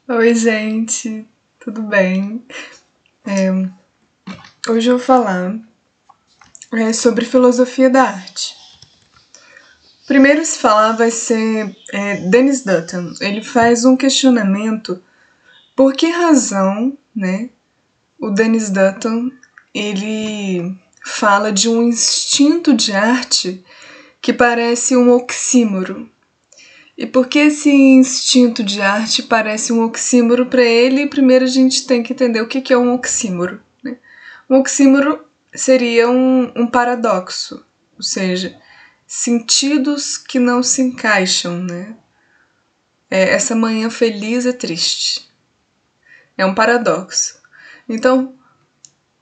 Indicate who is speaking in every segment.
Speaker 1: Oi, gente, tudo bem? Hoje eu vou falar sobre filosofia da arte. O primeiro a se falar vai ser Denis Dutton. Ele faz um questionamento por que razão, né, o Denis Dutton ele fala de um instinto de arte que parece um oxímoro. E por que esse instinto de arte parece um oxímoro para ele? Primeiro a gente tem que entender o que é um oxímoro. Né? Um oxímoro seria um paradoxo, ou seja, sentidos que não se encaixam. Né? Essa manhã feliz é triste. É um paradoxo. Então,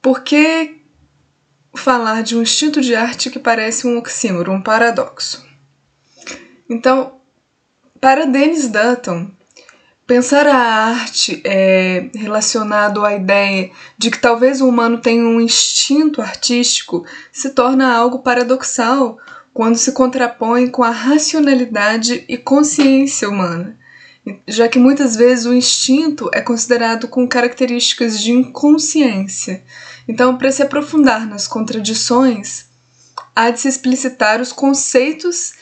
Speaker 1: por que falar de um instinto de arte que parece um oxímoro, um paradoxo? Então, para Denis Dutton, pensar a arte relacionado à ideia de que talvez o humano tenha um instinto artístico se torna algo paradoxal quando se contrapõe com a racionalidade e consciência humana, já que muitas vezes o instinto é considerado com características de inconsciência. Então, para se aprofundar nas contradições, há de se explicitar os conceitos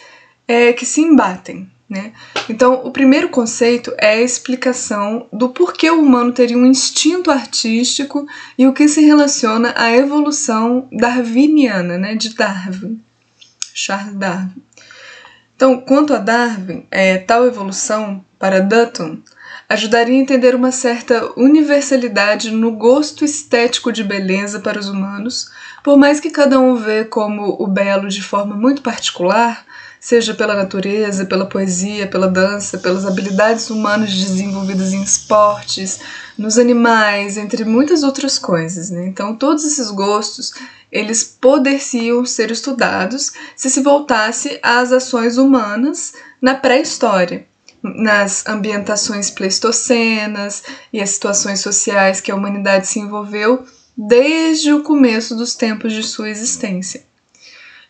Speaker 1: que se embatem. Né? Então, o primeiro conceito é a explicação do porquê o humano teria um instinto artístico e o que se relaciona à evolução darwiniana, né, de Darwin, Charles Darwin. Então, quanto a Darwin, tal evolução, para Dutton, ajudaria a entender uma certa universalidade no gosto estético de beleza para os humanos, por mais que cada um vê como o belo de forma muito particular, seja pela natureza, pela poesia, pela dança, pelas habilidades humanas desenvolvidas em esportes, nos animais, entre muitas outras coisas. Né? Então, todos esses gostos, eles poderiam ser estudados se voltasse às ações humanas na pré-história, nas ambientações pleistocenas e as situações sociais que a humanidade se envolveu desde o começo dos tempos de sua existência.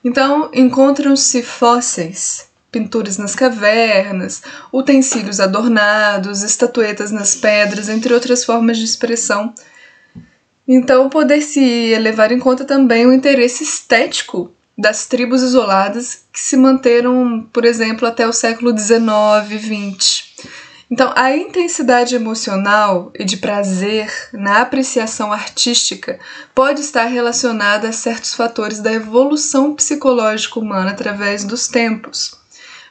Speaker 1: Então, encontram-se fósseis, pinturas nas cavernas, utensílios adornados, estatuetas nas pedras, entre outras formas de expressão. Então, poder-se levar em conta também o interesse estético das tribos isoladas que se manteram, por exemplo, até o século XIX e XX. Então, a intensidade emocional e de prazer na apreciação artística pode estar relacionada a certos fatores da evolução psicológica humana através dos tempos.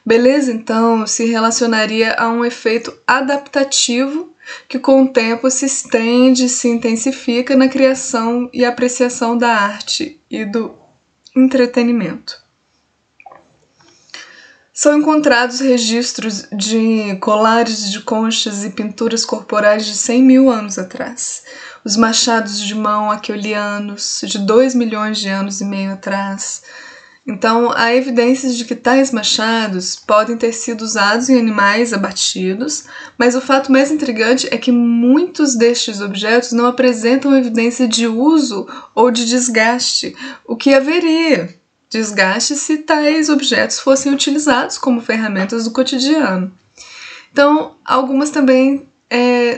Speaker 1: Beleza, então, se relacionaria a um efeito adaptativo que com o tempo se estende e se intensifica na criação e apreciação da arte e do entretenimento. São encontrados registros de colares de conchas e pinturas corporais de 100 mil anos atrás. Os machados de mão aqueolianos de 2 milhões de anos e meio atrás. Então, há evidências de que tais machados podem ter sido usados em animais abatidos, mas o fato mais intrigante é que muitos destes objetos não apresentam evidência de uso ou de desgaste, o que haveria desgaste se tais objetos fossem utilizados como ferramentas do cotidiano. Então, algumas também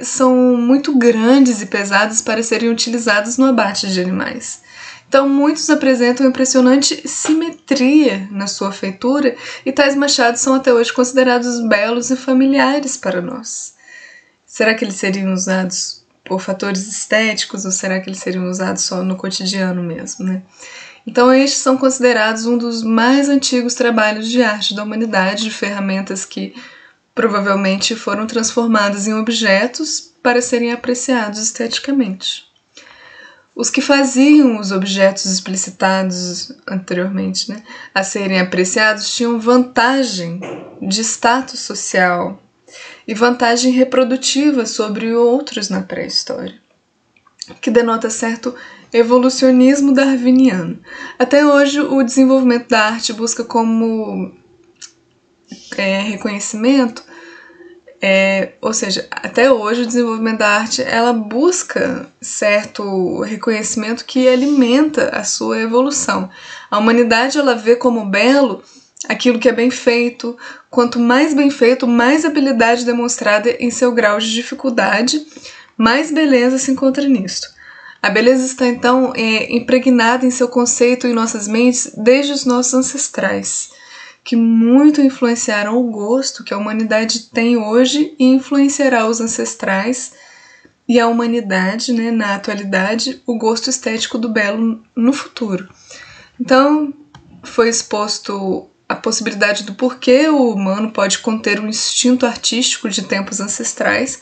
Speaker 1: são muito grandes e pesadas para serem utilizadas no abate de animais. Então, muitos apresentam impressionante simetria na sua feitura e tais machados são até hoje considerados belos e familiares para nós. Será que eles seriam usados por fatores estéticos ou será que eles seriam usados só no cotidiano mesmo, né? Então, estes são considerados um dos mais antigos trabalhos de arte da humanidade, de ferramentas que provavelmente foram transformadas em objetos para serem apreciados esteticamente. Os que faziam os objetos explicitados anteriormente, né, a serem apreciados tinham vantagem de status social e vantagem reprodutiva sobre outros na pré-história, que denota certo evolucionismo darwiniano. Até hoje, o desenvolvimento da arte busca como reconhecimento, ou seja, até hoje o desenvolvimento da arte ela busca certo reconhecimento que alimenta a sua evolução. A humanidade ela vê como belo aquilo que é bem feito. Quanto mais bem feito, mais habilidade demonstrada em seu grau de dificuldade, mais beleza se encontra nisto. A beleza está, então, impregnada em seu conceito em nossas mentes desde os nossos ancestrais, que muito influenciaram o gosto que a humanidade tem hoje e influenciará os ancestrais e a humanidade, né, na atualidade, o gosto estético do belo no futuro. Então, foi exposto a possibilidade do porquê o humano pode conter um instinto artístico de tempos ancestrais,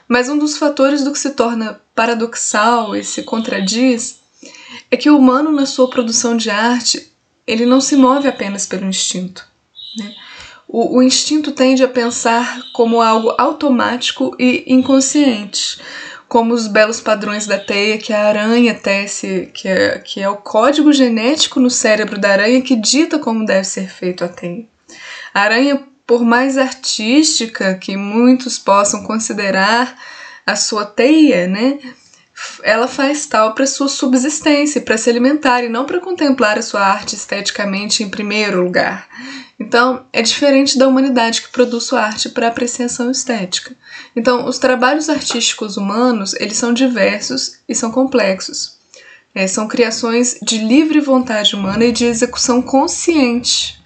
Speaker 1: mas um dos fatores do que se torna paradoxal e se contradiz é que o humano, na sua produção de arte, ele não se move apenas pelo instinto, né? O instinto tende a pensar como algo automático e inconsciente, como os belos padrões da teia que a aranha tece, que é o código genético no cérebro da aranha que dita como deve ser feito a teia. A aranha, por mais artística que muitos possam considerar a sua teia, né, ela faz tal para sua subsistência, para se alimentar e não para contemplar a sua arte esteticamente em primeiro lugar. Então, é diferente da humanidade que produz sua arte para apreciação estética. Então, os trabalhos artísticos humanos, eles são diversos e são complexos. São criações de livre vontade humana e de execução consciente.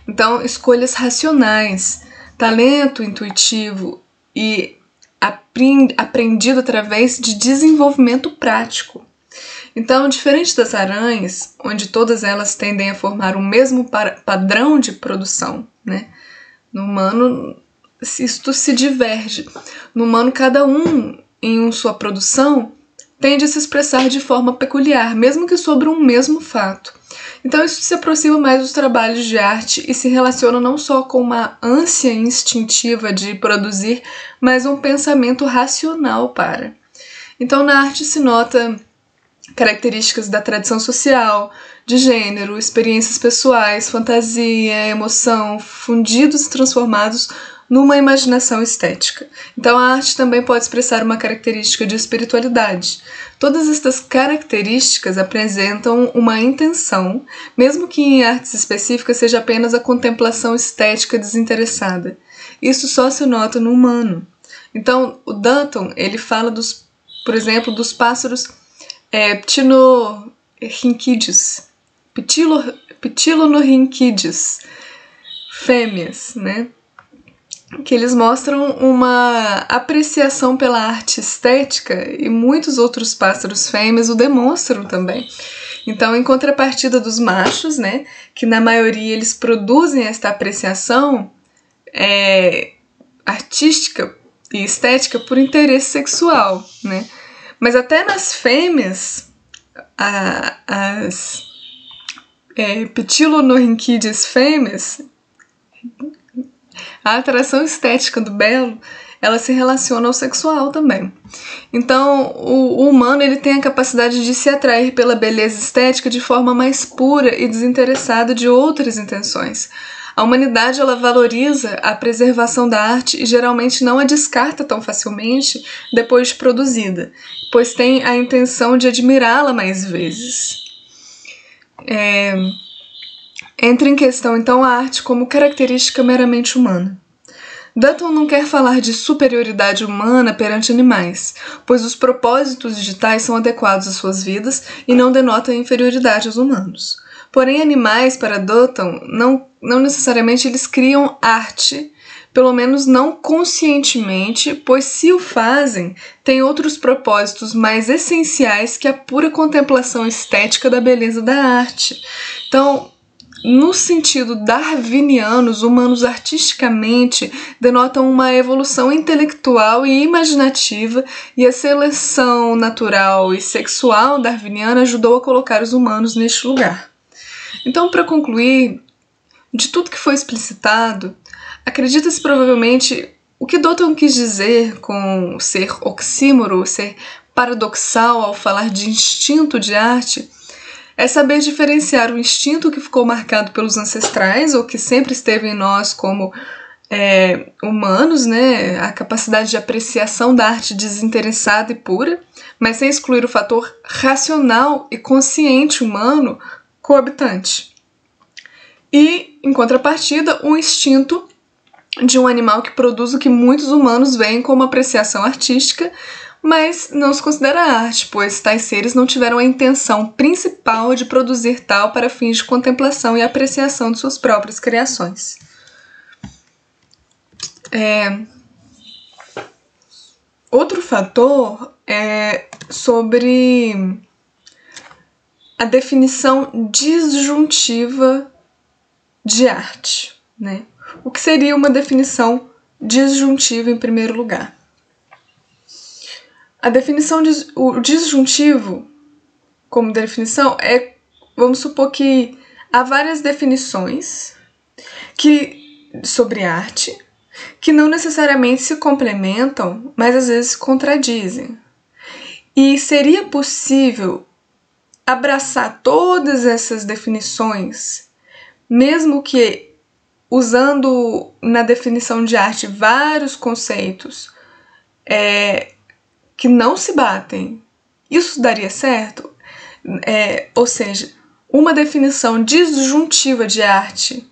Speaker 1: Então, escolhas racionais, talento intuitivo e aprendido através de desenvolvimento prático. Então, diferente das aranhas, onde todas elas tendem a formar o mesmo padrão de produção, né? No humano, isto se diverge. No humano, cada um, em sua produção, tende a se expressar de forma peculiar, mesmo que sobre um mesmo fato. Então, isso se aproxima mais dos trabalhos de arte e se relaciona não só com uma ânsia instintiva de produzir, mas um pensamento racional para. Então, na arte se nota características da tradição social, de gênero, experiências pessoais, fantasia, emoção, fundidos e transformados numa imaginação estética. Então a arte também pode expressar uma característica de espiritualidade. Todas estas características apresentam uma intenção, mesmo que em artes específicas seja apenas a contemplação estética desinteressada. Isso só se nota no humano. Então o Dutton, ele fala por exemplo, dos pássaros ptilonorhynchides, fêmeas, né? Que eles mostram uma apreciação pela arte estética e muitos outros pássaros fêmeas o demonstram também. Então, em contrapartida dos machos, né, que na maioria eles produzem esta apreciação artística e estética por interesse sexual, né? Mas até nas fêmeas, as ptilonorhynchides fêmeas, a atração estética do belo, ela se relaciona ao sexual também. Então, o humano ele tem a capacidade de se atrair pela beleza estética de forma mais pura e desinteressada de outras intenções. A humanidade ela valoriza a preservação da arte e geralmente não a descarta tão facilmente depois de produzida, pois tem a intenção de admirá-la mais vezes. Entra em questão, então, a arte como característica meramente humana. Dutton não quer falar de superioridade humana perante animais, pois os propósitos digitais são adequados às suas vidas e não denotam inferioridade aos humanos. Porém, animais, para Dutton, não necessariamente eles criam arte, pelo menos não conscientemente, pois se o fazem, têm outros propósitos mais essenciais que a pura contemplação estética da beleza da arte. Então, no sentido darwiniano, os humanos artisticamente denotam uma evolução intelectual e imaginativa, e a seleção natural e sexual darwiniana ajudou a colocar os humanos neste lugar. Então, para concluir, de tudo que foi explicitado, acredita-se provavelmente o que Dutton quis dizer com ser oxímoro, ser paradoxal ao falar de instinto de arte, é saber diferenciar o instinto que ficou marcado pelos ancestrais, ou que sempre esteve em nós como humanos, né? A capacidade de apreciação da arte desinteressada e pura, mas sem excluir o fator racional e consciente humano coabitante. e, em contrapartida, o instinto de um animal que produz o que muitos humanos veem como apreciação artística, mas não se considera arte, pois tais seres não tiveram a intenção principal de produzir tal para fins de contemplação e apreciação de suas próprias criações. Outro fator é sobre a definição disjuntiva de arte, né? O que seria uma definição disjuntiva em primeiro lugar? A definição o disjuntivo, como definição, vamos supor que há várias definições sobre arte que não necessariamente se complementam, mas às vezes se contradizem. E seria possível abraçar todas essas definições, mesmo que usando na definição de arte vários conceitos que não se batem? Isso daria certo? Ou seja, uma definição disjuntiva de arte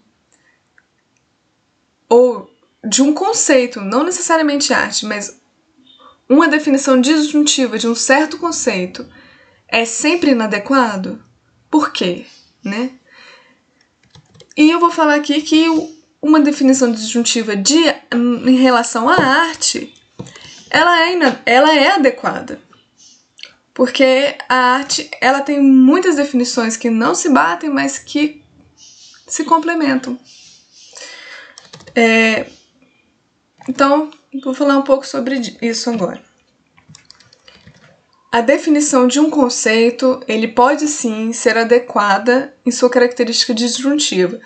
Speaker 1: ou de um conceito, não necessariamente arte, mas uma definição disjuntiva de um certo conceito é sempre inadequado? Por quê? Né? E eu vou falar aqui que uma definição disjuntiva em relação à arte, ela é adequada. Porque a arte, ela tem muitas definições que não se batem, mas que se complementam. Então, vou falar um pouco sobre isso agora. A definição de um conceito, ele pode sim ser adequada em sua característica disjuntiva,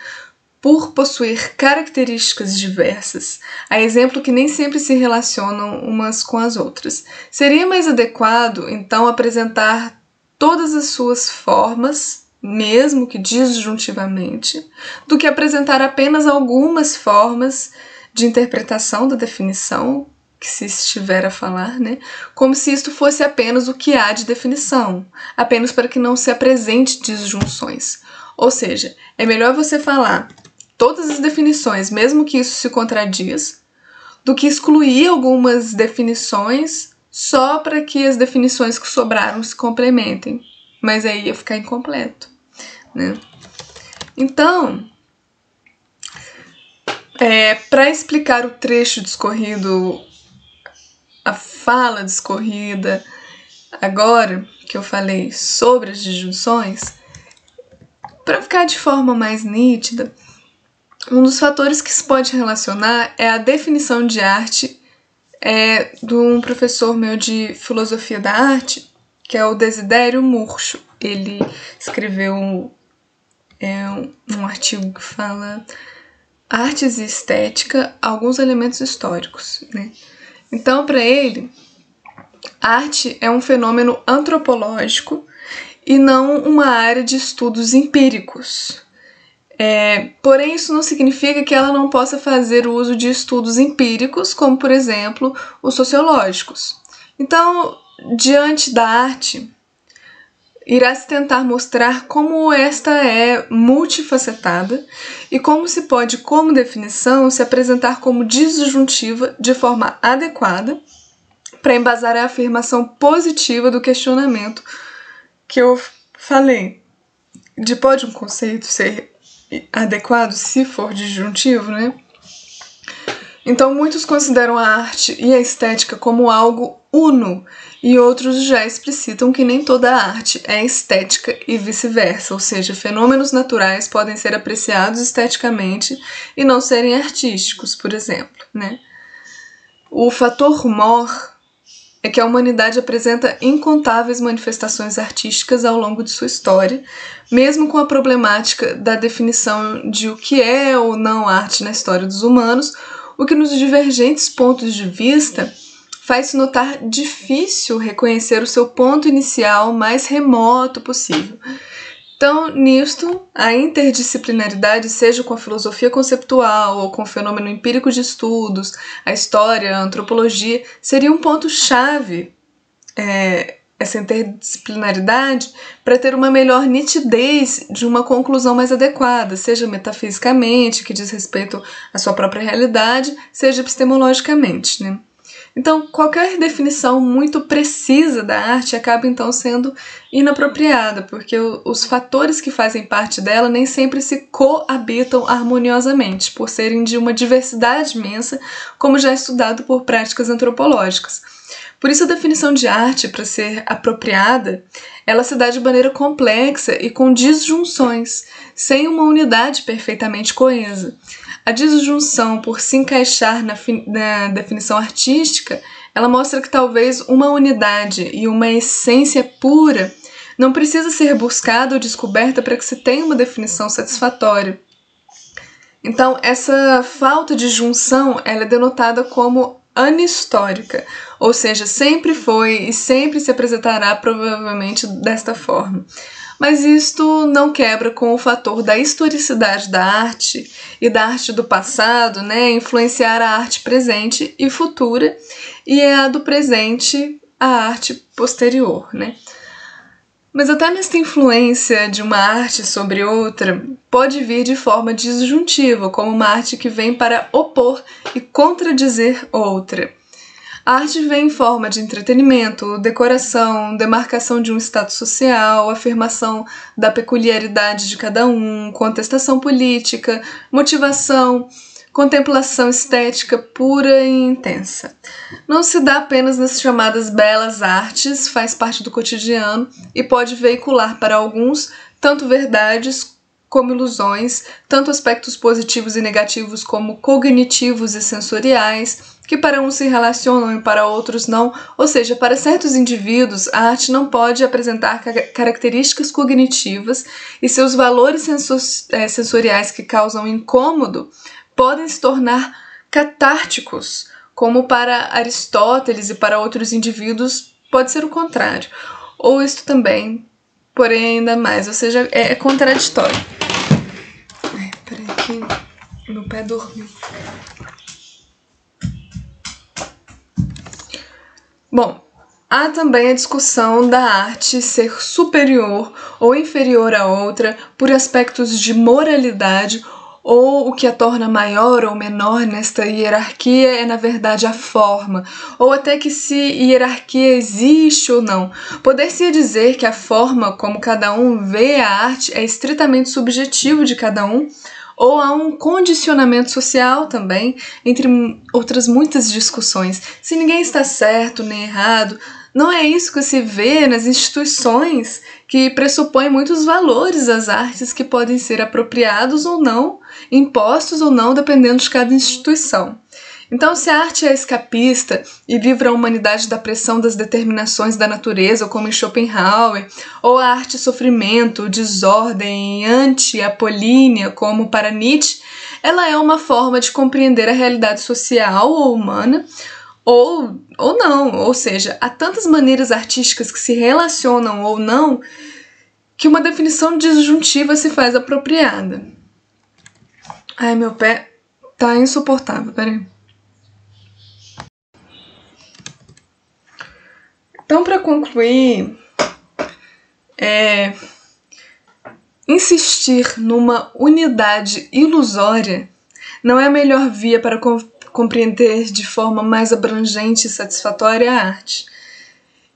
Speaker 1: por possuir características diversas, a exemplo que nem sempre se relacionam umas com as outras. Seria mais adequado, então, apresentar todas as suas formas, mesmo que disjuntivamente, do que apresentar apenas algumas formas de interpretação da definição que se estiver a falar, né? Como se isto fosse apenas o que há de definição, apenas para que não se apresente disjunções. Ou seja, é melhor você falar todas as definições, mesmo que isso se contradiz, do que excluir algumas definições só para que as definições que sobraram se complementem. Mas aí ia ficar incompleto, né? Então, para explicar o trecho discorrido, a fala discorrida, agora que eu falei sobre as disjunções, para ficar de forma mais nítida, um dos fatores que se pode relacionar é a definição de arte de um professor meu de filosofia da arte, que é o Desidério Murcho. Ele escreveu um artigo que fala Artes e Estética, alguns elementos históricos, né? Então, para ele, arte é um fenômeno antropológico e não uma área de estudos empíricos. Porém, isso não significa que ela não possa fazer uso de estudos empíricos, como, por exemplo, os sociológicos. Então, diante da arte, irá se tentar mostrar como esta é multifacetada e como se pode, como definição, se apresentar como disjuntiva de forma adequada para embasar a afirmação positiva do questionamento que eu falei. Pode um conceito ser adequado se for disjuntivo, né? Então, muitos consideram a arte e a estética como algo uno, e outros já explicitam que nem toda arte é estética e vice-versa, ou seja, fenômenos naturais podem ser apreciados esteticamente e não serem artísticos, por exemplo, né? O fator mor é que a humanidade apresenta incontáveis manifestações artísticas ao longo de sua história, mesmo com a problemática da definição de o que é ou não arte na história dos humanos, o que nos divergentes pontos de vista faz-se notar difícil reconhecer o seu ponto inicial mais remoto possível. Então, nisto, a interdisciplinaridade, seja com a filosofia conceptual ou com o fenômeno empírico de estudos, a história, a antropologia, seria um ponto-chave essa interdisciplinaridade para ter uma melhor nitidez de uma conclusão mais adequada, seja metafisicamente, que diz respeito à sua própria realidade, seja epistemologicamente, né? Então, qualquer definição muito precisa da arte acaba então sendo inapropriada, porque os fatores que fazem parte dela nem sempre se coabitam harmoniosamente, por serem de uma diversidade imensa, como já é estudado por práticas antropológicas. Por isso, a definição de arte, para ser apropriada, ela se dá de maneira complexa e com disjunções, sem uma unidade perfeitamente coesa. A disjunção, por se encaixar na definição artística, ela mostra que talvez uma unidade e uma essência pura não precisa ser buscada ou descoberta para que se tenha uma definição satisfatória. Então, essa falta de junção ela é denotada como anistórica, ou seja, sempre foi e sempre se apresentará provavelmente desta forma. Mas isto não quebra com o fator da historicidade da arte e da arte do passado, né, influenciar a arte presente e futura, e a do presente a arte posterior, né. Mas até nesta influência de uma arte sobre outra, pode vir de forma disjuntiva, como uma arte que vem para opor e contradizer outra. A arte vem em forma de entretenimento, decoração, demarcação de um status social, afirmação da peculiaridade de cada um, contestação política, motivação, contemplação estética pura e intensa. Não se dá apenas nas chamadas belas artes, faz parte do cotidiano e pode veicular para alguns tanto verdades como ilusões, tanto aspectos positivos e negativos como cognitivos e sensoriais, que para uns se relacionam e para outros não, ou seja, para certos indivíduos a arte não pode apresentar características cognitivas e seus valores sensoriais que causam incômodo podem se tornar catárticos, como para Aristóteles e para outros indivíduos pode ser o contrário, ou isto também, porém ainda mais, ou seja, é contraditório. Ai, peraí que meu pé dormiu. Bom, há também a discussão da arte ser superior ou inferior à outra por aspectos de moralidade ou o que a torna maior ou menor nesta hierarquia é, na verdade, a forma, ou até que se hierarquia existe ou não. Poder-se dizer que a forma como cada um vê a arte é estritamente subjetivo de cada um, ou há um condicionamento social também, entre outras muitas discussões. Se ninguém está certo nem errado, não é isso que se vê nas instituições que pressupõem muitos valores às artes que podem ser apropriados ou não, impostos ou não, dependendo de cada instituição. Então, se a arte é escapista e livra a humanidade da pressão das determinações da natureza, como em Schopenhauer, ou a arte sofrimento, desordem, anti-apolínea, como para Nietzsche, ela é uma forma de compreender a realidade social ou humana, ou não, ou seja, há tantas maneiras artísticas que se relacionam ou não, que uma definição disjuntiva se faz apropriada. Ai, meu pé tá insuportável, peraí. Então, para concluir, insistir numa unidade ilusória não é a melhor via para compreender de forma mais abrangente e satisfatória a arte.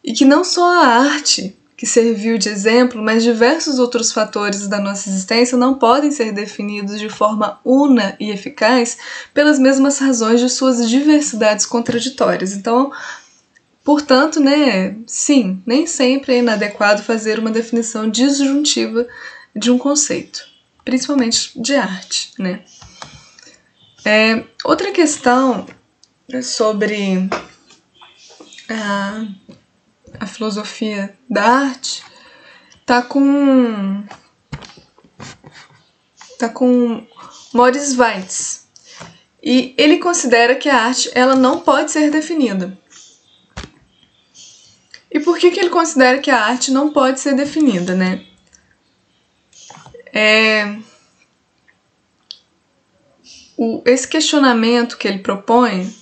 Speaker 1: E que não só a arte que serviu de exemplo, mas diversos outros fatores da nossa existência não podem ser definidos de forma una e eficaz pelas mesmas razões de suas diversidades contraditórias. Então, portanto, né, sim, nem sempre é inadequado fazer uma definição disjuntiva de um conceito, principalmente de arte, né. Outra questão sobre a filosofia da arte tá com Moritz Weitz, e ele considera que a arte ela não pode ser definida. E por que ele considera que a arte não pode ser definida, né? Esse questionamento que ele propõe,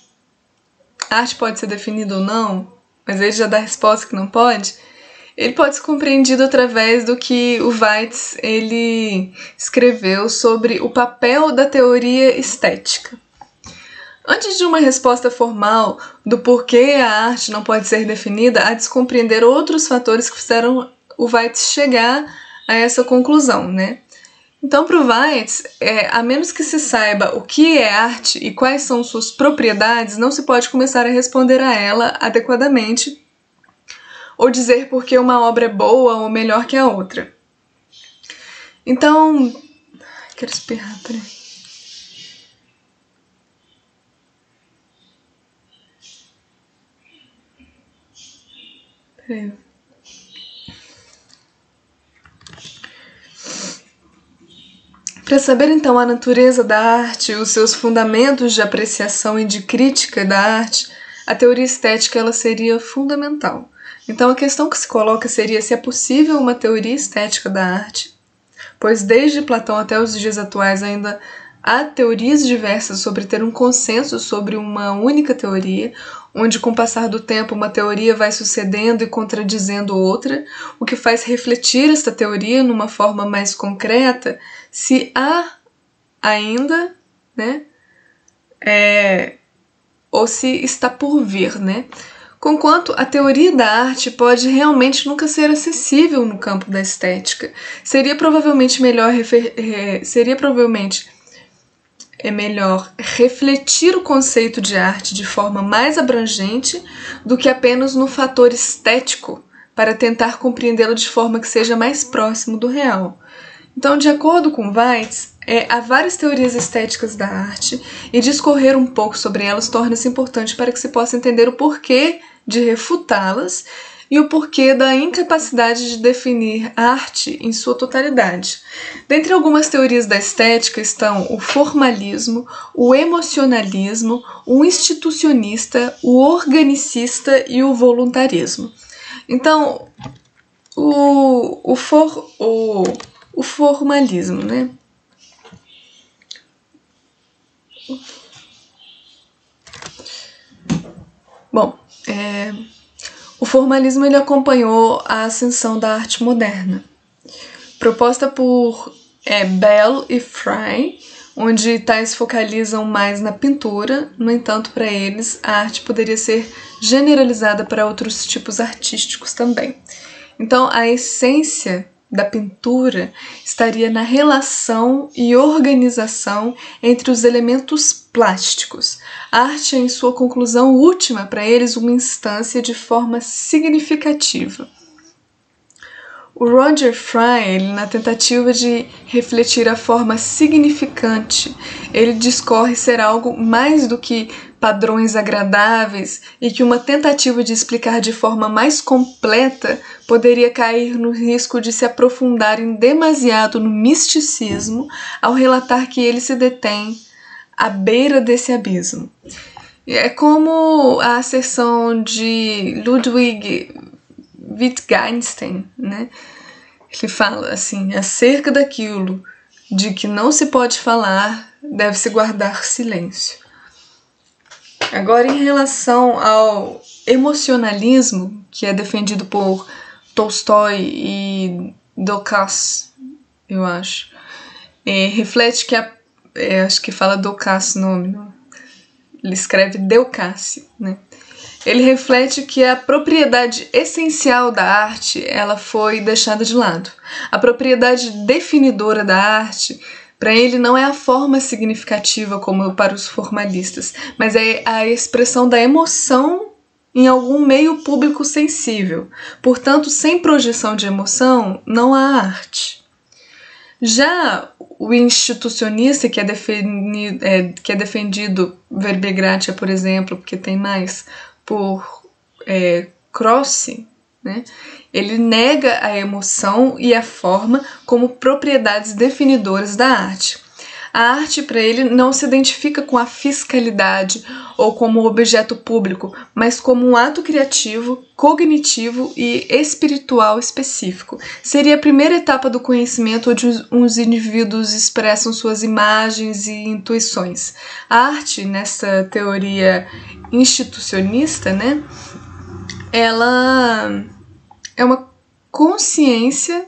Speaker 1: a arte pode ser definida ou não, mas ele já dá a resposta que não pode, ele pode ser compreendido através do que o Weitz ele escreveu sobre o papel da teoria estética. Antes de uma resposta formal do porquê a arte não pode ser definida, há de se compreender outros fatores que fizeram o Weitz chegar a essa conclusão, né? Então, para o Weitz, a menos que se saiba o que é arte e quais são suas propriedades, não se pode começar a responder a ela adequadamente ou dizer por que uma obra é boa ou melhor que a outra. Então, quero espirrar, peraí. Peraí. Para saber então a natureza da arte, os seus fundamentos de apreciação e de crítica da arte, a teoria estética ela seria fundamental. Então a questão que se coloca seria se é possível uma teoria estética da arte, pois desde Platão até os dias atuais ainda há teorias diversas sobre ter um consenso sobre uma única teoria, onde com o passar do tempo uma teoria vai sucedendo e contradizendo outra, o que faz refletir esta teoria numa forma mais concreta, se há ainda, né, ou se está por vir, né? Conquanto a teoria da arte pode realmente nunca ser acessível no campo da estética, seria provavelmente melhor refletir o conceito de arte de forma mais abrangente do que apenas no fator estético, para tentar compreendê-lo de forma que seja mais próximo do real. Então, de acordo com Weitz, há várias teorias estéticas da arte e discorrer um pouco sobre elas torna-se importante para que se possa entender o porquê de refutá-las e o porquê da incapacidade de definir arte em sua totalidade. Dentre algumas teorias da estética estão o formalismo, o emocionalismo, o institucionista, o organicista e o voluntarismo. Então, o formalismo, né? Bom, o formalismo ele acompanhou a ascensão da arte moderna, proposta por Bell e Frey, onde tais focalizam mais na pintura. No entanto, para eles, a arte poderia ser generalizada para outros tipos artísticos também. Então, a essência da pintura estaria na relação e organização entre os elementos plásticos. A arte é, em sua conclusão última, para eles, uma instância de forma significativa. O Roger Fry, na tentativa de refletir a forma significante, ele discorre ser algo mais do que padrões agradáveis e que uma tentativa de explicar de forma mais completa poderia cair no risco de se aprofundarem demasiado no misticismo ao relatar que ele se detém à beira desse abismo. É como a asserção de Ludwig Wittgenstein, né? Ele fala assim: acerca daquilo de que não se pode falar, deve-se guardar silêncio. Agora, em relação ao emocionalismo, que é defendido por Tolstói e Dukas, eu acho, reflete que acho que fala Dukas o nome, não? Ele escreve Deucassi, né? Ele reflete que a propriedade essencial da arte ela foi deixada de lado. A propriedade definidora da arte, para ele, não é a forma significativa como para os formalistas, mas é a expressão da emoção em algum meio público sensível. Portanto, sem projeção de emoção, não há arte. Já o institucionista, que é defendido Verbe Gratia, por exemplo, porque tem mais, por Croce, né? Ele nega a emoção e a forma como propriedades definidoras da arte. A arte, para ele, não se identifica com a fiscalidade ou como objeto público, mas como um ato criativo, cognitivo e espiritual específico. Seria a primeira etapa do conhecimento onde os indivíduos expressam suas imagens e intuições. A arte, nessa teoria institucionista, né, ela é uma consciência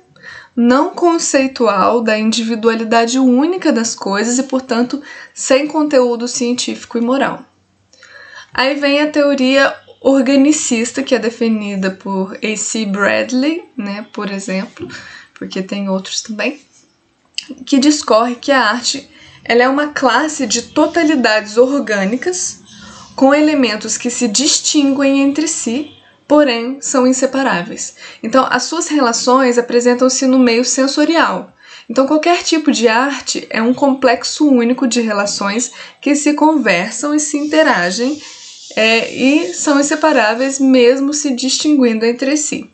Speaker 1: não conceitual da individualidade única das coisas e, portanto, sem conteúdo científico e moral. Aí vem a teoria organicista, que é definida por A.C. Bradley, né, por exemplo, porque tem outros também, que discorre que a arte ela é uma classe de totalidades orgânicas com elementos que se distinguem entre si, porém são inseparáveis. Então, as suas relações apresentam-se no meio sensorial. Então, qualquer tipo de arte é um complexo único de relações que se conversam e se interagem e são inseparáveis mesmo se distinguindo entre si.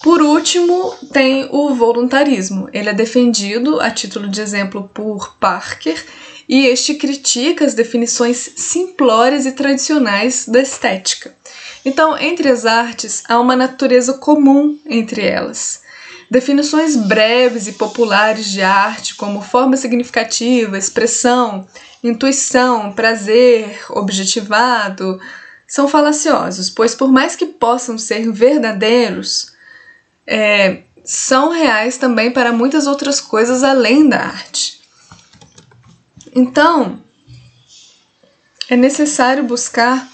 Speaker 1: Por último, tem o voluntarismo. Ele é defendido, a título de exemplo, por Parker, e este critica as definições simplórias e tradicionais da estética. Então, entre as artes, há uma natureza comum entre elas. Definições breves e populares de arte, como forma significativa, expressão, intuição, prazer, objetivado, são falaciosos, pois por mais que possam ser verdadeiros, são reais também para muitas outras coisas além da arte. Então, é necessário buscar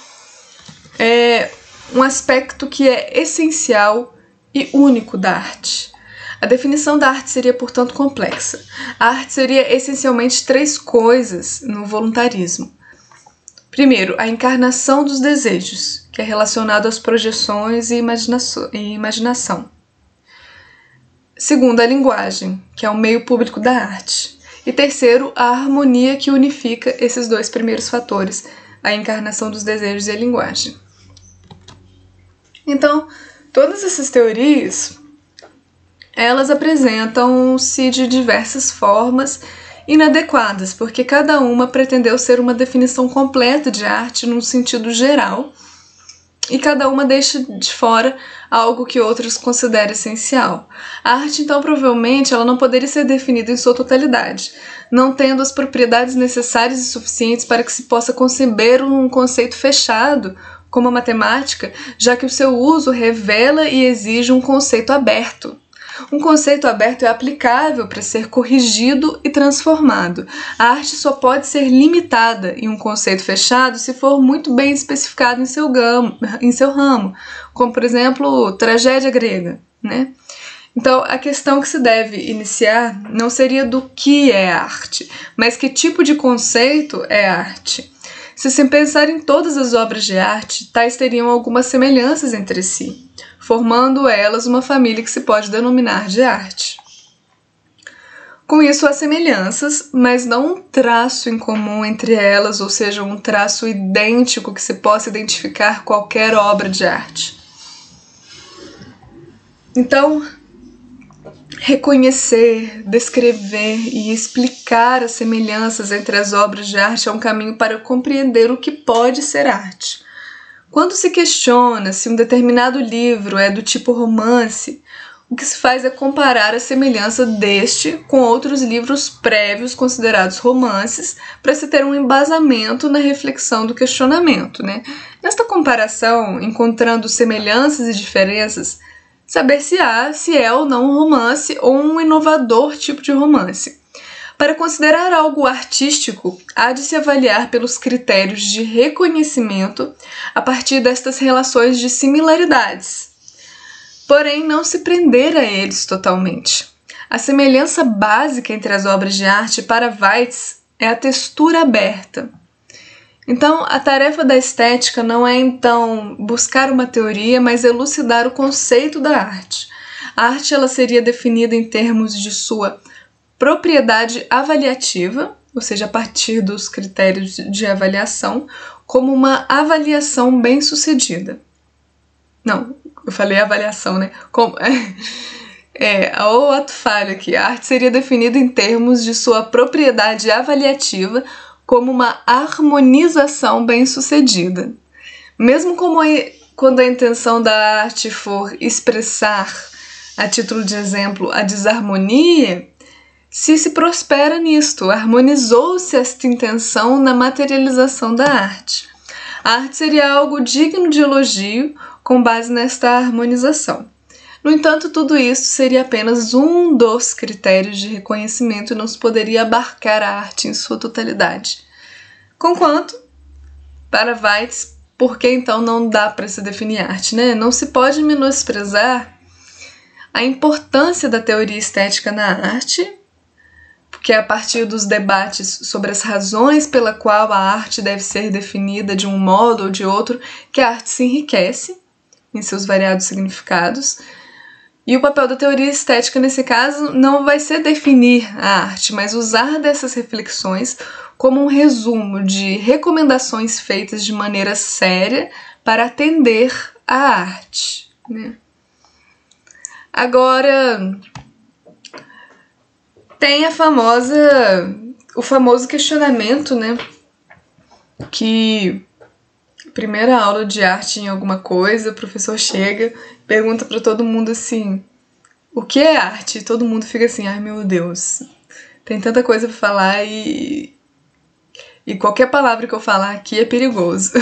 Speaker 1: um aspecto que é essencial e único da arte. A definição da arte seria, portanto, complexa. A arte seria essencialmente 3 coisas no voluntarismo. Primeiro, a encarnação dos desejos, que é relacionado às projeções e imaginação. Segundo, a linguagem, que é o meio público da arte. E terceiro, a harmonia que unifica esses 2 primeiros fatores, a encarnação dos desejos e a linguagem. Então, todas essas teorias, elas apresentam-se de diversas formas inadequadas, porque cada uma pretendeu ser uma definição completa de arte num sentido geral, e cada uma deixa de fora algo que outras consideram essencial. A arte, então, provavelmente, ela não poderia ser definida em sua totalidade, não tendo as propriedades necessárias e suficientes para que se possa conceber um conceito fechado, como a matemática, já que o seu uso revela e exige um conceito aberto. Um conceito aberto é aplicável para ser corrigido e transformado. A arte só pode ser limitada em um conceito fechado se for muito bem especificado em seu ramo, como, por exemplo, tragédia grega, né? Então, a questão que se deve iniciar não seria do que é arte, mas que tipo de conceito é arte. Se pensar em todas as obras de arte, tais teriam algumas semelhanças entre si, formando elas uma família que se pode denominar de arte. Com isso, há semelhanças, mas não um traço em comum entre elas, ou seja, um traço idêntico que se possa identificar qualquer obra de arte. Então, reconhecer, descrever e explicar as semelhanças entre as obras de arte é um caminho para compreender o que pode ser arte. Quando se questiona se um determinado livro é do tipo romance, o que se faz é comparar a semelhança deste com outros livros prévios considerados romances para se ter um embasamento na reflexão do questionamento, né? Nesta comparação, encontrando semelhanças e diferenças, saber-se-á se é ou não um romance ou um inovador tipo de romance. Para considerar algo artístico, há de se avaliar pelos critérios de reconhecimento a partir destas relações de similaridades, porém não se prender a eles totalmente. A semelhança básica entre as obras de arte para Weitz é a textura aberta. Então, a tarefa da estética não é, então, buscar uma teoria, mas elucidar o conceito da arte. A arte ela seria definida em termos de sua propriedade avaliativa, ou seja, a partir dos critérios de avaliação, como uma avaliação bem-sucedida. Não, eu falei avaliação, né? O ato falho aqui. A arte seria definida em termos de sua propriedade avaliativa, como uma harmonização bem-sucedida. Mesmo quando a intenção da arte for expressar, a título de exemplo, a desarmonia, se prospera nisto, harmonizou-se esta intenção na materialização da arte. A arte seria algo digno de elogio com base nesta harmonização. No entanto, tudo isso seria apenas um dos critérios de reconhecimento e não se poderia abarcar a arte em sua totalidade. Conquanto, para Weitz, por que então não dá para se definir arte, né? Não se pode menosprezar a importância da teoria estética na arte, porque é a partir dos debates sobre as razões pela qual a arte deve ser definida de um modo ou de outro que a arte se enriquece em seus variados significados. E o papel da teoria estética, nesse caso, não vai ser definir a arte, mas usar dessas reflexões como um resumo de recomendações feitas de maneira séria para atender à arte, né? Agora, tem o famoso questionamento, né? Que primeira aula de arte em alguma coisa, o professor chega, pergunta para todo mundo assim, o que é arte? E todo mundo fica assim, ai meu Deus, tem tanta coisa para falar e qualquer palavra que eu falar aqui é perigoso.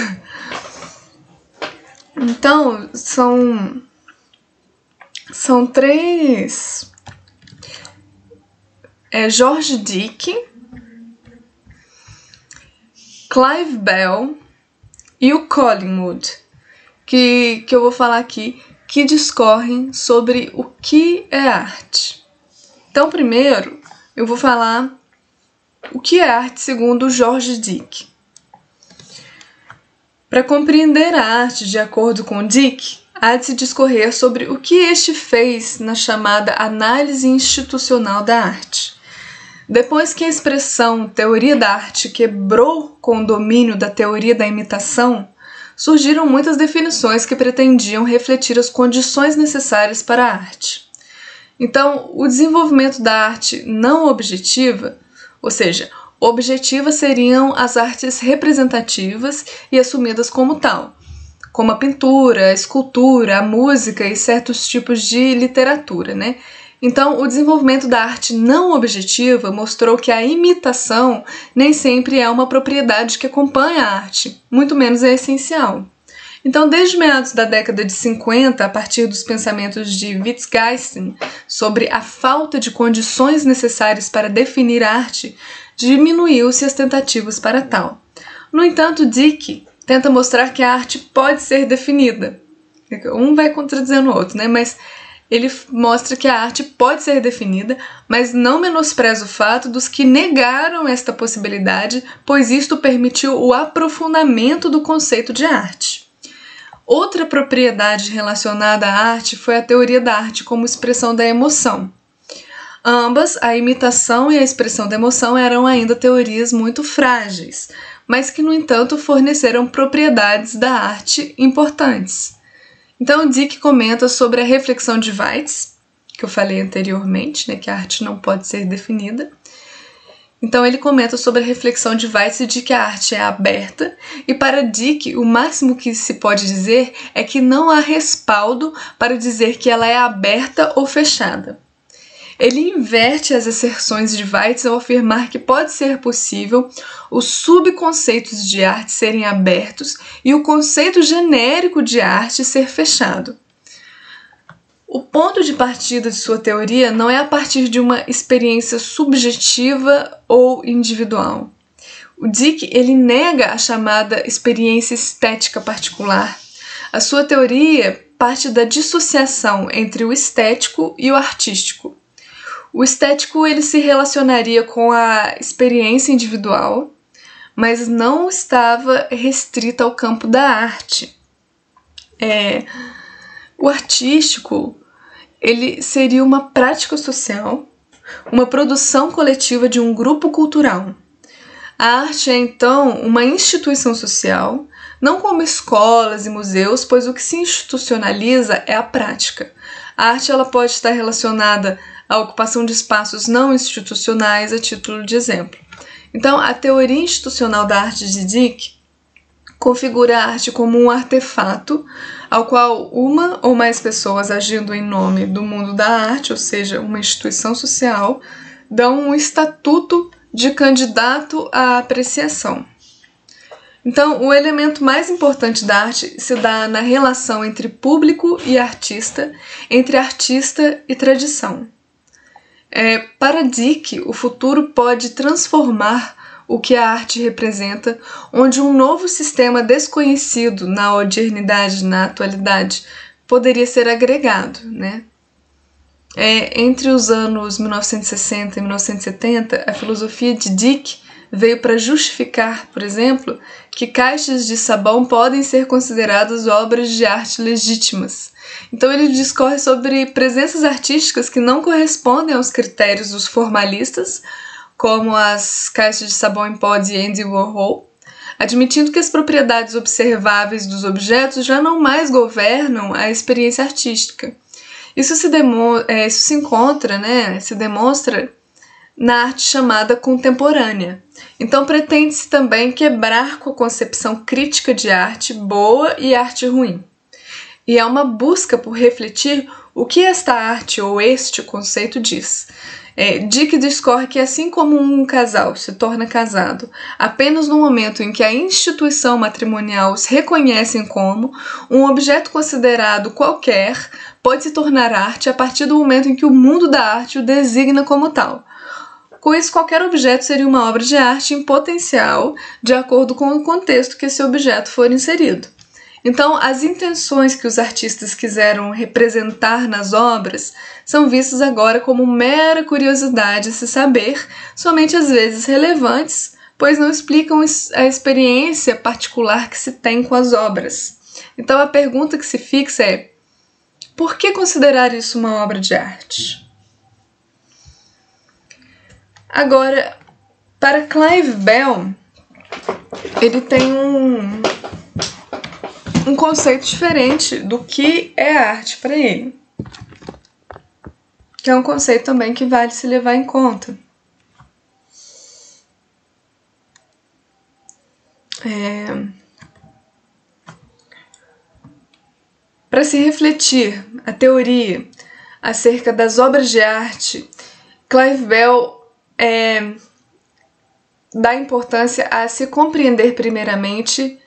Speaker 1: Então, são três... George Dick, Clive Bell e o Collingwood, que eu vou falar aqui, que discorrem sobre o que é arte. Então, primeiro, eu vou falar o que é arte segundo George Dick. Para compreender a arte de acordo com Dick, há de se discorrer sobre o que este fez na chamada análise institucional da arte. Depois que a expressão teoria da arte quebrou com o domínio da teoria da imitação, surgiram muitas definições que pretendiam refletir as condições necessárias para a arte. Então, o desenvolvimento da arte não objetiva, ou seja, objetivas seriam as artes representativas e assumidas como tal, como a pintura, a escultura, a música e certos tipos de literatura, né? Então, o desenvolvimento da arte não objetiva mostrou que a imitação nem sempre é uma propriedade que acompanha a arte, muito menos é essencial. Então, desde meados da década de 50, a partir dos pensamentos de Wittgenstein sobre a falta de condições necessárias para definir arte, diminuiu-se as tentativas para tal. No entanto, Dick tenta mostrar que a arte pode ser definida. Um vai contradizendo o outro, né? Mas ele mostra que a arte pode ser definida, mas não menospreza o fato dos que negaram esta possibilidade, pois isto permitiu o aprofundamento do conceito de arte. Outra propriedade relacionada à arte foi a teoria da arte como expressão da emoção. Ambas, a imitação e a expressão da emoção, eram ainda teorias muito frágeis, mas que, no entanto, forneceram propriedades da arte importantes. Então, Dick comenta sobre a reflexão de Weitz, que eu falei anteriormente, né, que a arte não pode ser definida. Então, ele comenta sobre a reflexão de Weitz de que a arte é aberta, e para Dick, o máximo que se pode dizer é que não há respaldo para dizer que ela é aberta ou fechada. Ele inverte as asserções de Weitz ao afirmar que pode ser possível os subconceitos de arte serem abertos e o conceito genérico de arte ser fechado. O ponto de partida de sua teoria não é a partir de uma experiência subjetiva ou individual. O Dick, ele nega a chamada experiência estética particular. A sua teoria parte da dissociação entre o estético e o artístico. O estético ele se relacionaria com a experiência individual, mas não estava restrita ao campo da arte. O artístico ele seria uma prática social, uma produção coletiva de um grupo cultural. A arte é, então, uma instituição social, não como escolas e museus, pois o que se institucionaliza é a prática. A arte ela pode estar relacionada à ocupação de espaços não institucionais, a título de exemplo. Então, a teoria institucional da arte de Dick configura a arte como um artefato ao qual uma ou mais pessoas agindo em nome do mundo da arte, ou seja, uma instituição social, dão um estatuto de candidato à apreciação. Então, o elemento mais importante da arte se dá na relação entre público e artista, entre artista e tradição. Para Dick, o futuro pode transformar o que a arte representa, onde um novo sistema desconhecido na modernidade, na atualidade, poderia ser agregado, né? Entre os anos 1960 e 1970, a filosofia de Dick veio para justificar, por exemplo, que caixas de sabão podem ser consideradas obras de arte legítimas. Então ele discorre sobre presenças artísticas que não correspondem aos critérios dos formalistas, como as caixas de sabão em pó de Andy Warhol, admitindo que as propriedades observáveis dos objetos já não mais governam a experiência artística. Isso se demonstra na arte chamada contemporânea. Então pretende-se também quebrar com a concepção crítica de arte boa e arte ruim. E é uma busca por refletir o que esta arte ou este conceito diz. Dick discorre que assim como um casal se torna casado apenas no momento em que a instituição matrimonial os reconhece como um objeto considerado qualquer, pode se tornar arte a partir do momento em que o mundo da arte o designa como tal. Com isso, qualquer objeto seria uma obra de arte em potencial, de acordo com o contexto que esse objeto for inserido. Então, as intenções que os artistas quiseram representar nas obras são vistas agora como mera curiosidade a se saber, somente às vezes relevantes, pois não explicam a experiência particular que se tem com as obras. Então, a pergunta que se fixa é: por que considerar isso uma obra de arte? Agora, para Clive Bell, ele tem um conceito diferente do que é arte para ele, que é um conceito também que vale se levar em conta. Para se refletir a teoria acerca das obras de arte, Clive Bell dá importância a se compreender primeiramente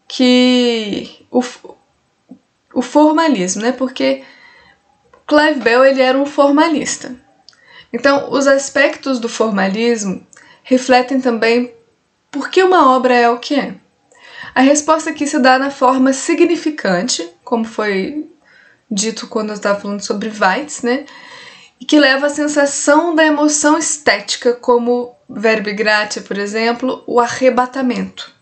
Speaker 1: que o formalismo, né? Porque Clive Bell ele era um formalista. Então, os aspectos do formalismo refletem também por que uma obra é o que é. A resposta aqui se dá na forma significante, como foi dito quando eu estava falando sobre Weitz, né? E que leva à sensação da emoção estética, como verbo gratia, por exemplo, o arrebatamento.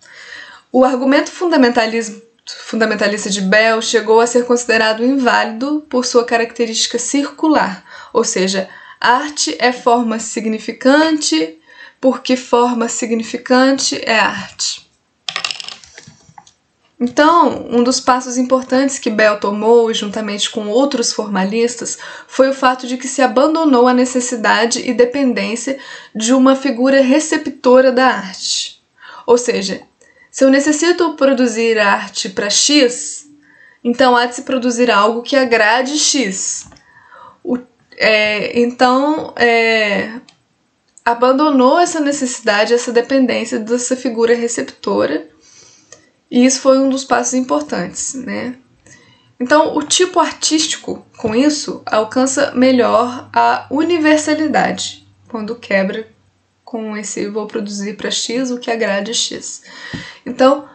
Speaker 1: O argumento fundamentalista de Bell chegou a ser considerado inválido por sua característica circular, ou seja, arte é forma significante, porque forma significante é arte. Então, um dos passos importantes que Bell tomou, juntamente com outros formalistas, foi o fato de que se abandonou a necessidade e dependência de uma figura receptora da arte. Ou seja, se eu necessito produzir arte para X, então há de se produzir algo que agrade X. Abandonou essa necessidade, essa dependência dessa figura receptora, e isso foi um dos passos importantes, né? Então, o tipo artístico, com isso, alcança melhor a universalidade, quando quebra com esse vou produzir para X o que agrade X. Então,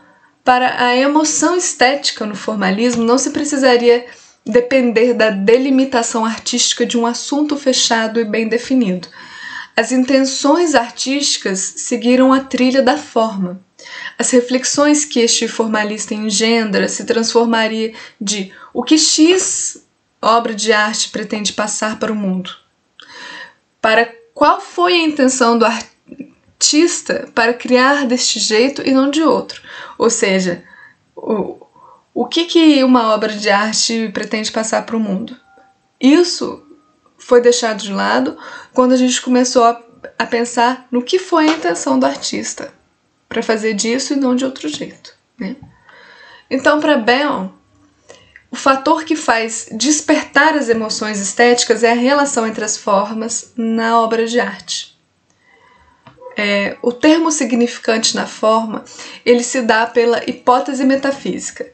Speaker 1: para a emoção estética no formalismo, não se precisaria depender da delimitação artística de um assunto fechado e bem definido. As intenções artísticas seguiram a trilha da forma. As reflexões que este formalista engendra se transformaria de o que X obra de arte pretende passar para o mundo. Para qual foi a intenção do artista para criar deste jeito e não de outro? Ou seja, o que uma obra de arte pretende passar para o mundo? Isso foi deixado de lado quando a gente começou a pensar no que foi a intenção do artista para fazer disso e não de outro jeito, né? Então, para Bell, o fator que faz despertar as emoções estéticas é a relação entre as formas na obra de arte. O termo significante na forma, ele se dá pela hipótese metafísica,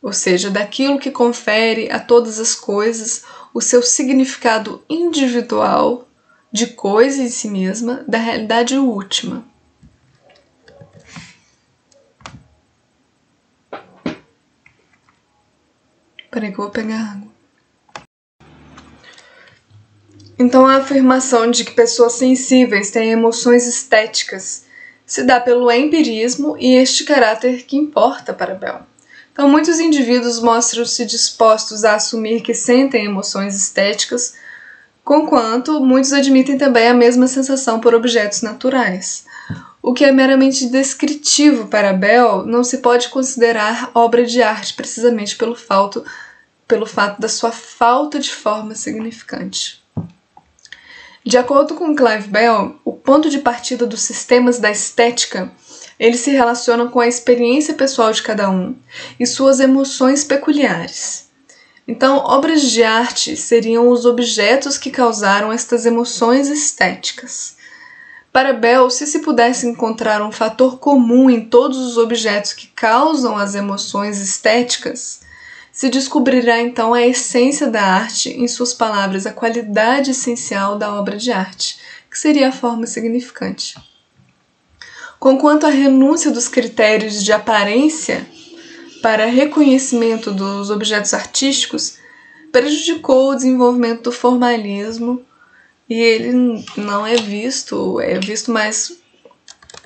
Speaker 1: ou seja, daquilo que confere a todas as coisas o seu significado individual de coisa em si mesma, da realidade última. Peraí que eu vou pegar água. Então, a afirmação de que pessoas sensíveis têm emoções estéticas se dá pelo empirismo e este caráter que importa para Bell. Então, muitos indivíduos mostram-se dispostos a assumir que sentem emoções estéticas, conquanto muitos admitem também a mesma sensação por objetos naturais. O que é meramente descritivo para Bell não se pode considerar obra de arte precisamente pelo fato da sua falta de forma significante. De acordo com Clive Bell, o ponto de partida dos sistemas da estética, eles se relacionam com a experiência pessoal de cada um e suas emoções peculiares. Então, obras de arte seriam os objetos que causaram estas emoções estéticas. Para Bell, se pudesse encontrar um fator comum em todos os objetos que causam as emoções estéticas, se descobrirá então a essência da arte, em suas palavras, a qualidade essencial da obra de arte, que seria a forma significante. Conquanto a renúncia dos critérios de aparência para reconhecimento dos objetos artísticos prejudicou o desenvolvimento do formalismo e ele não é visto mais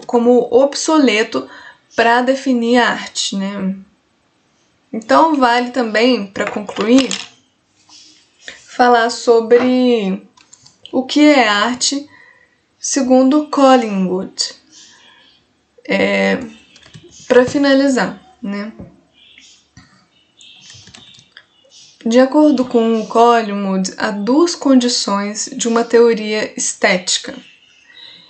Speaker 1: como obsoleto para definir a arte, né? Então, vale também, para concluir, falar sobre o que é arte segundo Collingwood. Para finalizar, né? De acordo com Collingwood, há duas condições de uma teoria estética.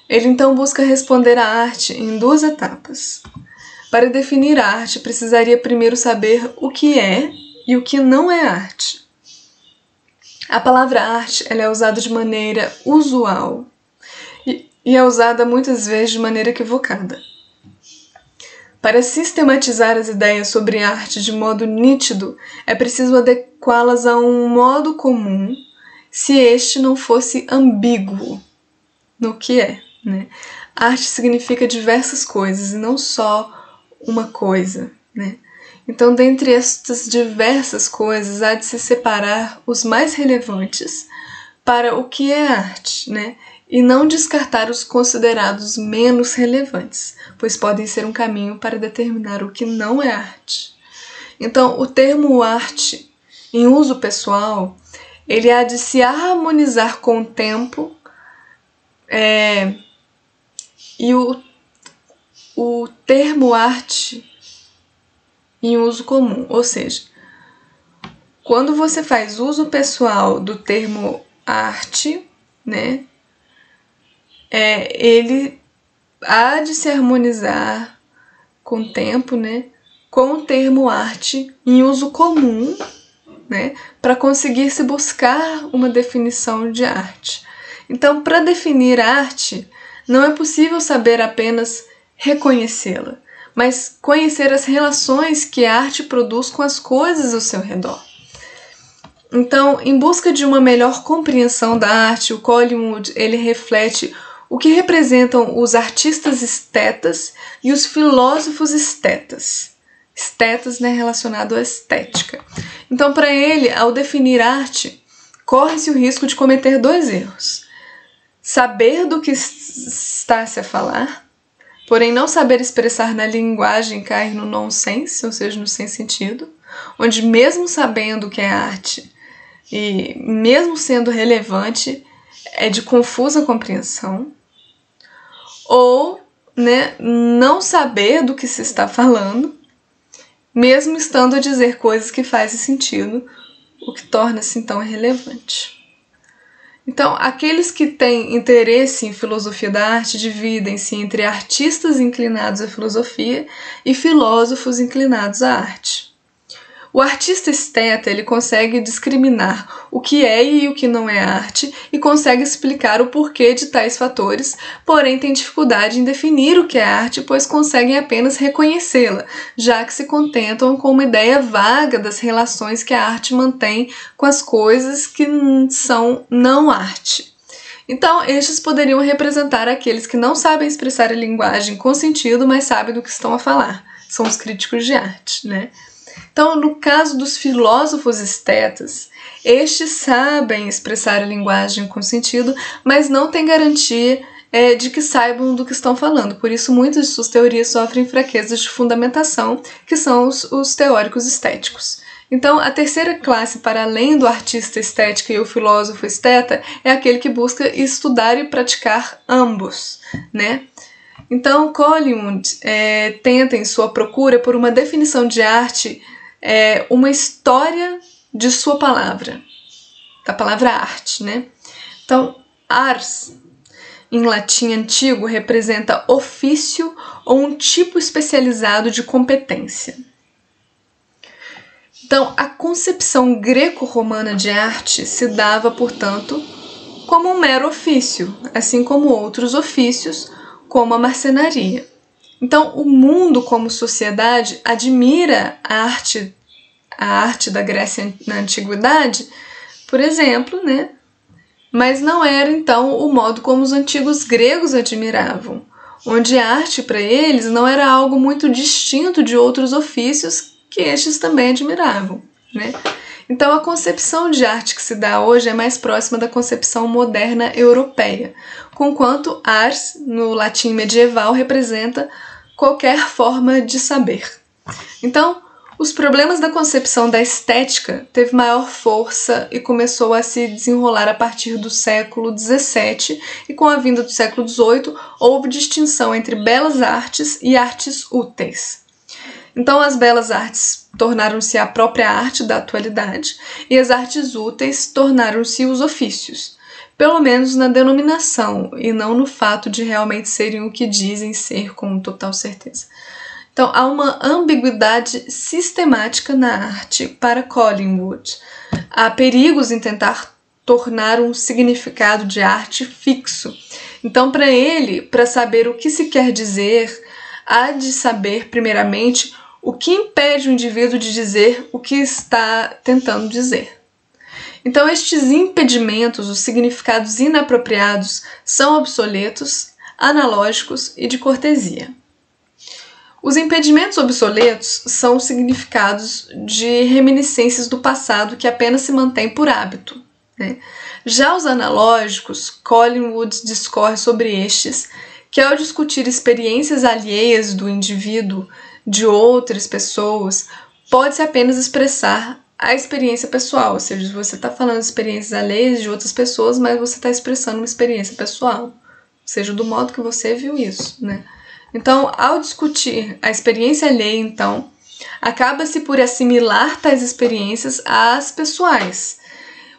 Speaker 1: Ele então busca responder à arte em duas etapas. Para definir a arte, precisaria primeiro saber o que é e o que não é arte. A palavra arte ela é usada de maneira usual e é usada muitas vezes de maneira equivocada. Para sistematizar as ideias sobre arte de modo nítido, é preciso adequá-las a um modo comum, se este não fosse ambíguo no que é, né? Arte significa diversas coisas e não só uma coisa, né? Então, dentre estas diversas coisas, há de se separar os mais relevantes para o que é arte, né? E não descartar os considerados menos relevantes, pois podem ser um caminho para determinar o que não é arte. Então, o termo arte, em uso pessoal, ele há de se harmonizar com o tempo e o termo arte em uso comum, ou seja, quando você faz uso pessoal do termo arte, né, ele há de se harmonizar com o tempo, né, com o termo arte em uso comum, né, para conseguir se buscar uma definição de arte. Então, para definir arte, não é possível saber apenas reconhecê-la, mas conhecer as relações que a arte produz com as coisas ao seu redor. Então, em busca de uma melhor compreensão da arte, o Collingwood ele reflete o que representam os artistas estetas e os filósofos estetas. Estetas, né, relacionado à estética. Então, para ele, ao definir arte, corre-se o risco de cometer dois erros. Saber do que está-se a falar, porém não saber expressar na linguagem cair no nonsense, ou seja, no sem sentido, onde mesmo sabendo o que é arte e mesmo sendo relevante, é de confusa compreensão, ou, né, não saber do que se está falando, mesmo estando a dizer coisas que fazem sentido, o que torna-se então irrelevante. Então, aqueles que têm interesse em filosofia da arte dividem-se entre artistas inclinados à filosofia e filósofos inclinados à arte. O artista esteta, ele consegue discriminar o que é e o que não é arte e consegue explicar o porquê de tais fatores, porém tem dificuldade em definir o que é arte, pois conseguem apenas reconhecê-la, já que se contentam com uma ideia vaga das relações que a arte mantém com as coisas que são não arte. Então, estes poderiam representar aqueles que não sabem expressar a linguagem com sentido, mas sabem do que estão a falar. São os críticos de arte, né? Então, no caso dos filósofos estetas, estes sabem expressar a linguagem com sentido, mas não têm garantia de que saibam do que estão falando. Por isso, muitas de suas teorias sofrem fraquezas de fundamentação, que são os teóricos estéticos. Então, a terceira classe, para além do artista estético e o filósofo esteta, é aquele que busca estudar e praticar ambos, né? Então, Collingwood tenta, em sua procura por uma definição de arte, uma história de sua palavra, da palavra arte, né? Então, ars, em latim antigo, representa ofício ou um tipo especializado de competência. Então, a concepção greco-romana de arte se dava, portanto, como um mero ofício, assim como outros ofícios, como a marcenaria. Então, o mundo como sociedade admira a arte da Grécia na antiguidade, por exemplo, né? Mas não era, então, o modo como os antigos gregos admiravam, onde a arte para eles não era algo muito distinto de outros ofícios que estes também admiravam, né? Então, a concepção de arte que se dá hoje é mais próxima da concepção moderna europeia, conquanto ars, no latim medieval, representa qualquer forma de saber. Então, os problemas da concepção da estética teve maior força e começou a se desenrolar a partir do século XVII, e com a vinda do século XVIII houve distinção entre belas artes e artes úteis. Então, as belas artes tornaram-se a própria arte da atualidade e as artes úteis tornaram-se os ofícios, pelo menos na denominação e não no fato de realmente serem o que dizem ser com total certeza. Então, há uma ambiguidade sistemática na arte para Collingwood. Há perigos em tentar tornar um significado de arte fixo. Então, para ele, para saber o que se quer dizer, há de saber, primeiramente, o que impede o indivíduo de dizer o que está tentando dizer. Então, estes impedimentos, os significados inapropriados, são obsoletos, analógicos e de cortesia. Os impedimentos obsoletos são os significados de reminiscências do passado que apenas se mantêm por hábito, né? Já os analógicos, Collingwood discorre sobre estes, que ao discutir experiências alheias do indivíduo de outras pessoas, pode-se apenas expressar a experiência pessoal, ou seja, você está falando de experiências alheias de outras pessoas, mas você está expressando uma experiência pessoal, ou seja, do modo que você viu isso, né? Então, ao discutir a experiência alheia, então, acaba-se por assimilar tais experiências às pessoais,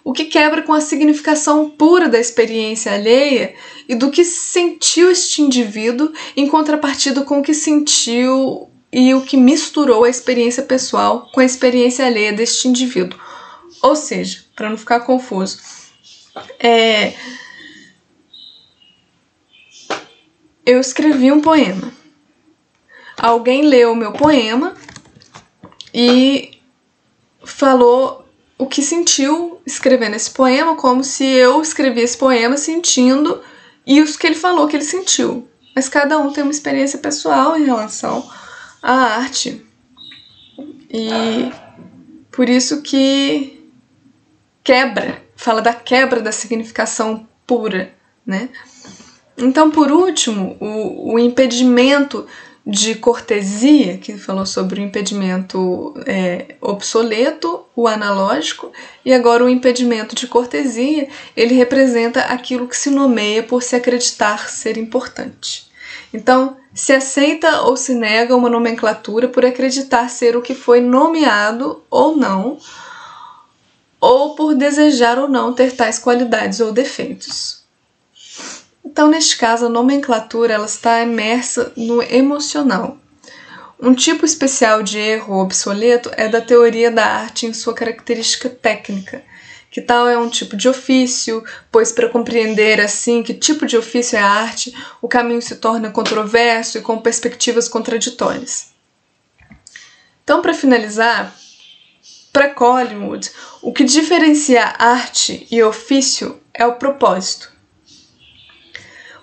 Speaker 1: o que quebra com a significação pura da experiência alheia e do que sentiu este indivíduo em contrapartida com o que sentiu e o que misturou a experiência pessoal com a experiência alheia deste indivíduo. Ou seja, para não ficar confuso, eu escrevi um poema. Alguém leu o meu poema e falou o que sentiu escrevendo esse poema, como se eu escrevi esse poema sentindo isso que ele falou que ele sentiu. Mas cada um tem uma experiência pessoal em relação à arte. E por isso que fala da quebra da significação pura, né? Então, por último, o impedimento de cortesia, que falou sobre o impedimento obsoleto, o analógico, e agora o impedimento de cortesia, ele representa aquilo que se nomeia por se acreditar ser importante. Então, se aceita ou se nega uma nomenclatura por acreditar ser o que foi nomeado ou não, ou por desejar ou não ter tais qualidades ou defeitos. Então, neste caso, a nomenclatura ela está imersa no emocional. Um tipo especial de erro obsoleto é da teoria da arte em sua característica técnica, que tal é um tipo de ofício, pois para compreender assim que tipo de ofício é a arte, o caminho se torna controverso e com perspectivas contraditórias. Então, para finalizar, para Collingwood, o que diferencia arte e ofício é o propósito.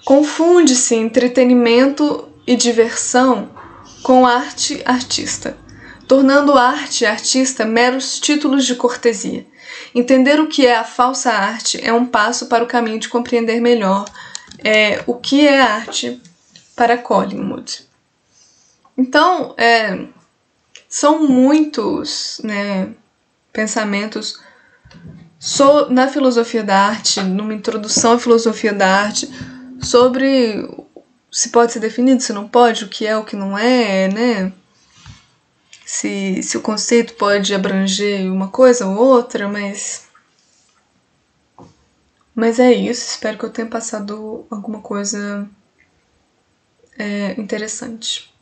Speaker 1: Confunde-se entretenimento e diversão com arte-artista, tornando arte e artista meros títulos de cortesia. Entender o que é a falsa arte é um passo para o caminho de compreender melhor o que é arte para Collingwood. Então, são muitos, né, pensamentos na filosofia da arte, numa introdução à filosofia da arte, sobre se pode ser definido, se não pode, o que é, o que não é, né? Se o conceito pode abranger uma coisa ou outra, mas é isso. Espero que eu tenha passado alguma coisa interessante.